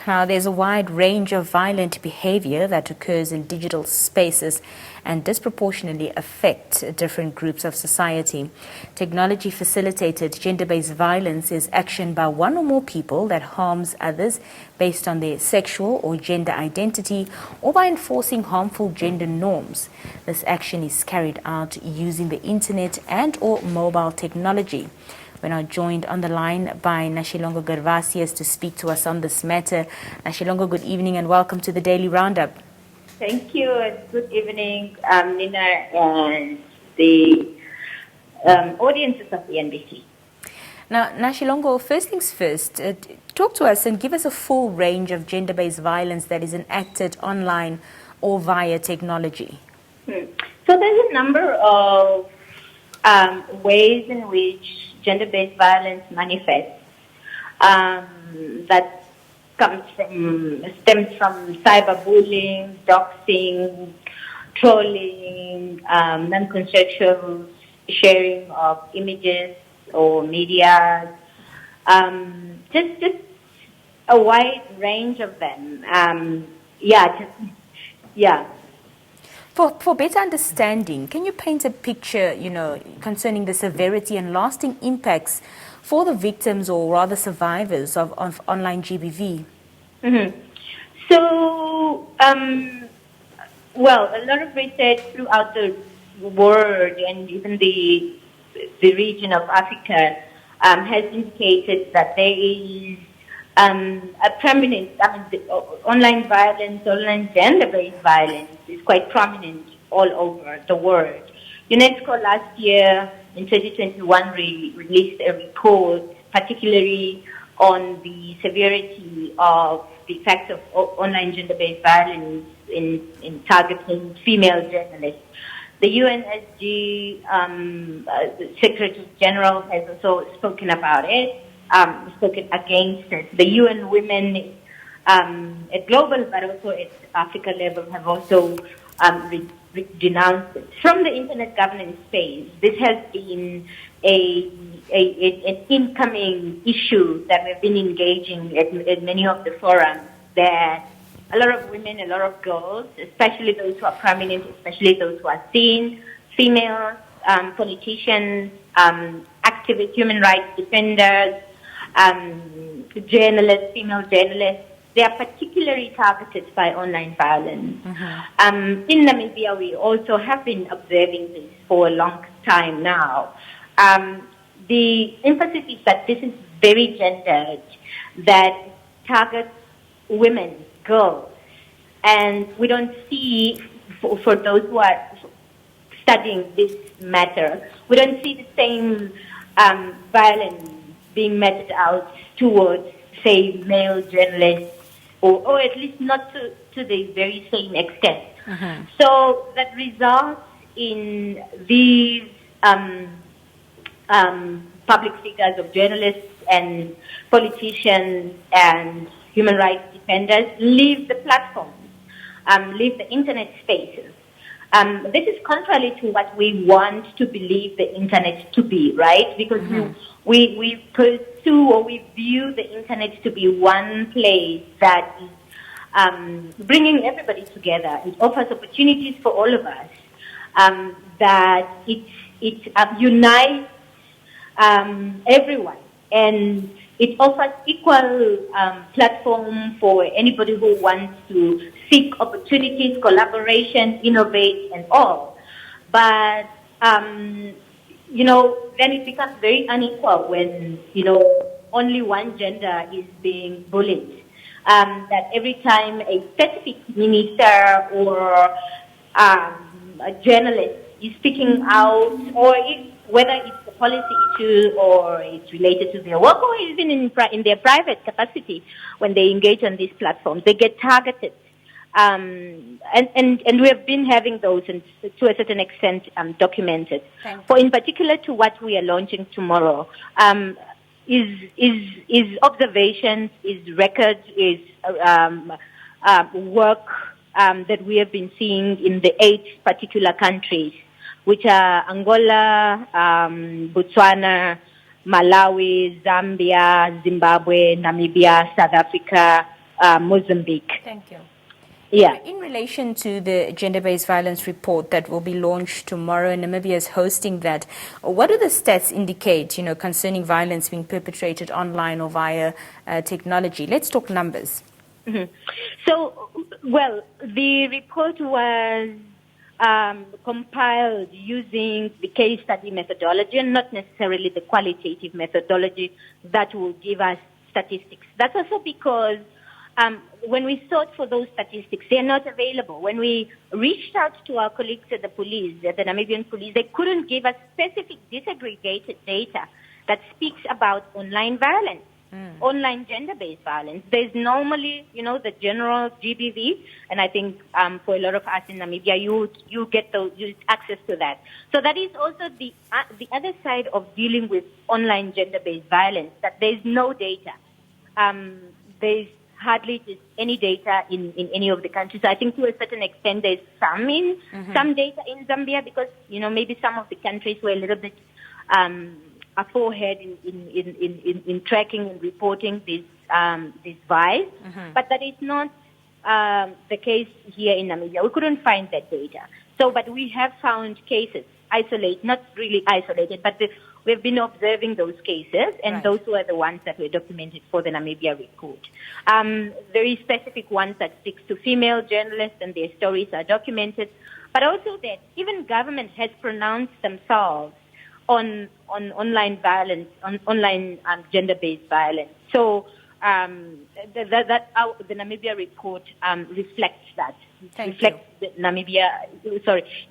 Now, there's a wide range of violent behavior that occurs in digital spaces and disproportionately affect different groups of society. Technology-facilitated gender-based violence is action by one or more people that harms others based on their sexual or gender identity or by enforcing harmful gender norms. This action is carried out using the internet and or mobile technology. We're now joined on the line by Nashilongo Gervasius to speak to us on this matter. Nashilongo, good evening and welcome to the Daily Roundup. Thank you and good evening, Nina and the audiences of the NBC. Now, Nashilongo, first things first, talk to us and give us a full range of gender-based violence that is enacted online or via technology. So there's a number of ways in which gender-based violence manifests that stems from cyberbullying, doxing, trolling, non-consensual sharing of images or media, just a wide range of them. For better understanding, can you paint a picture, concerning the severity and lasting impacts for the victims or rather survivors of online GBV? Mm-hmm. So, a lot of research throughout the world and even the region of Africa has indicated that there is a prominent, online violence, online gender-based violence is quite prominent all over the world. UNESCO last year, in 2021, released a report, particularly on the severity of the effects of online gender-based violence in targeting female journalists. The UNSG Secretary General has also spoken about it. Spoken against it. The UN Women at global but also at Africa level have also denounced it. From the internet governance space, this has been an incoming issue that we've been engaging at many of the forums, that a lot of women, a lot of girls, especially those who are prominent, especially those who are seen, females, politicians, activists, human rights defenders, journalists, female journalists, they are particularly targeted by online violence. Mm-hmm. In Namibia, we also have been observing this for a long time now. The emphasis is that this is very gendered, that targets women, girls, and we don't see, for those who are studying this matter, we don't see the same violence being meted out towards, say, male journalists, or at least not to the very same extent. Mm-hmm. So that results in these public figures of journalists and politicians and human rights defenders leave the platforms, leave the internet spaces. This is contrary to what we want to believe the internet to be, right? Because mm-hmm. we pursue or we view the internet to be one place that is bringing everybody together. It offers opportunities for all of us, that it unites everyone, and it offers equal platform for anybody who wants to seek opportunities, collaboration, innovate, and all. But, then it becomes very unequal when, only one gender is being bullied. That every time a specific minister or a journalist is speaking out, or whether it's a policy issue or it's related to their work or even in their private capacity, when they engage on these platforms, they get targeted. And we have been having those, and to a certain extent, documented. For in particular to what we are launching tomorrow, is observations, is records, is work that we have been seeing in the 8 particular countries, which are Angola, Botswana, Malawi, Zambia, Zimbabwe, Namibia, South Africa, Mozambique. Thank you. Yeah. In relation to the gender-based violence report that will be launched tomorrow, and Namibia is hosting that, what do the stats indicate, concerning violence being perpetrated online or via technology? Let's talk numbers. Mm-hmm. So, well, the report was compiled using the case study methodology and not necessarily the qualitative methodology that will give us statistics. That's also because when we sought for those statistics, they're not available. When we reached out to our colleagues at the police, the Namibian police, they couldn't give us specific disaggregated data that speaks about online violence, online gender-based violence. There's normally, the general GBV, and I think for a lot of us in Namibia, you get access to that. So that is also the other side of dealing with online gender-based violence, that there's no data. There's hardly just any data in any of the countries. I think to a certain extent there's some data in Zambia because, maybe some of the countries were a little bit aforehead in tracking and reporting this vice. But that is not the case here in Namibia. We couldn't find that data. So, but we have found cases, not really isolated, but we've been observing those cases, and those were the ones that were documented for the Namibia report. Very specific ones that speaks to female journalists, and their stories are documented, but also that even government has pronounced themselves on online violence, on online gender-based violence. So the Namibia report reflects that.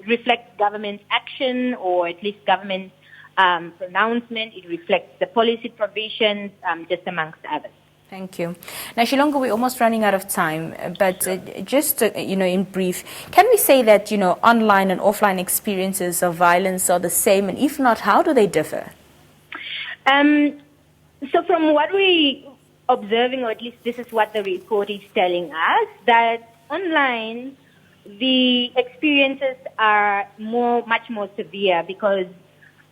Reflects government action, or at least government pronouncement. It reflects the policy provisions, just amongst others. Thank you. Nashilongo, we're almost running out of time, but just, in brief, can we say that, online and offline experiences of violence are the same, and if not, how do they differ? So from what we observing, or at least this is what the report is telling us, that online, the experiences are much more severe because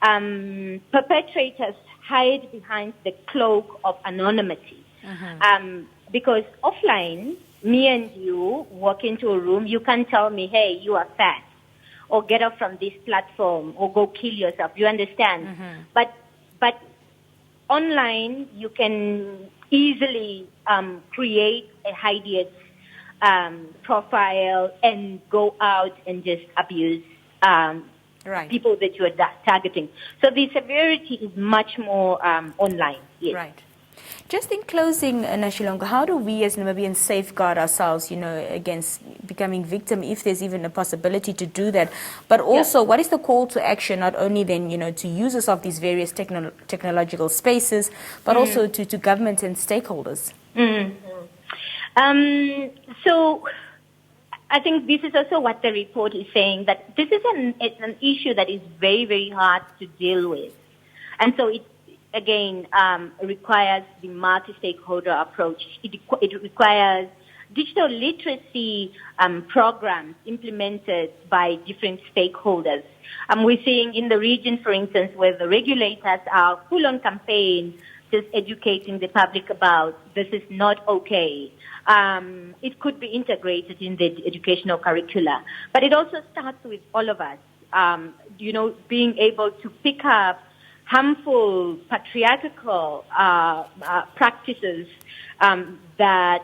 perpetrators hide behind the cloak of anonymity. Because offline, me and you walk into a room, you can't tell me, hey, you are fat, or get off from this platform, or go kill yourself. You understand? But online, you can easily create a hideous profile and go out and just abuse people that you are targeting. So the severity is much more online. Yes. Right. Just in closing, Nashilongo, how do we as Namibians safeguard ourselves, against becoming victim, if there's even a possibility to do that? But also, what is the call to action, not only then, to users of these various technological spaces, but also to government and stakeholders? So I think this is also what the report is saying, that this is an issue that is very, very hard to deal with. And so it, again, requires the multi-stakeholder approach. It requires digital literacy programs implemented by different stakeholders. We're seeing in the region, for instance, where the regulators are full on campaign, just educating the public about this is not okay. It could be integrated in the educational curricula. But it also starts with all of us, being able to pick up harmful patriarchal practices that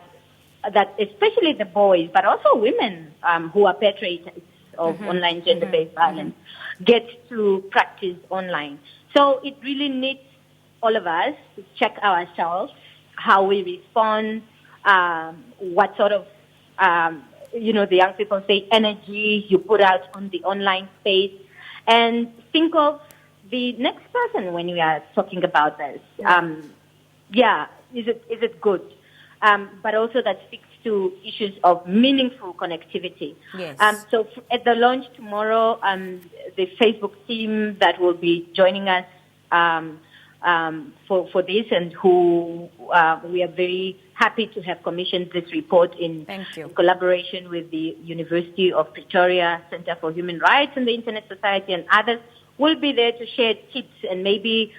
especially the boys, but also women who are perpetrators of online gender-based violence get to practice online. So it really needs all of us to check ourselves, how we respond, what sort of, the young people say, energy you put out on the online space, and think of the next person when we are talking about this. Is it good? But also that speaks to issues of meaningful connectivity. Yes. So at the launch tomorrow, the Facebook team that will be joining us for this, and who we are very happy to have commissioned this report in collaboration with the University of Pretoria Center for Human Rights and the Internet Society and others, will be there to share tips and maybe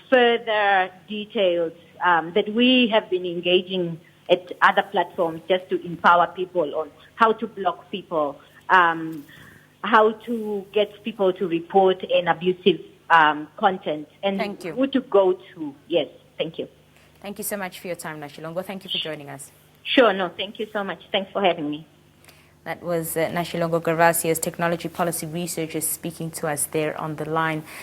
further details that we have been engaging at other platforms just to empower people on how to block people, how to get people to report an abusive content, and Thank you. who to go to. Yes, thank you. Thank you so much for your time, Nashilongo. Thank you for joining us. Sure, no, thank you so much. Thanks for having me. That was Nashilongo Gervasius, technology policy researcher, speaking to us there on the line.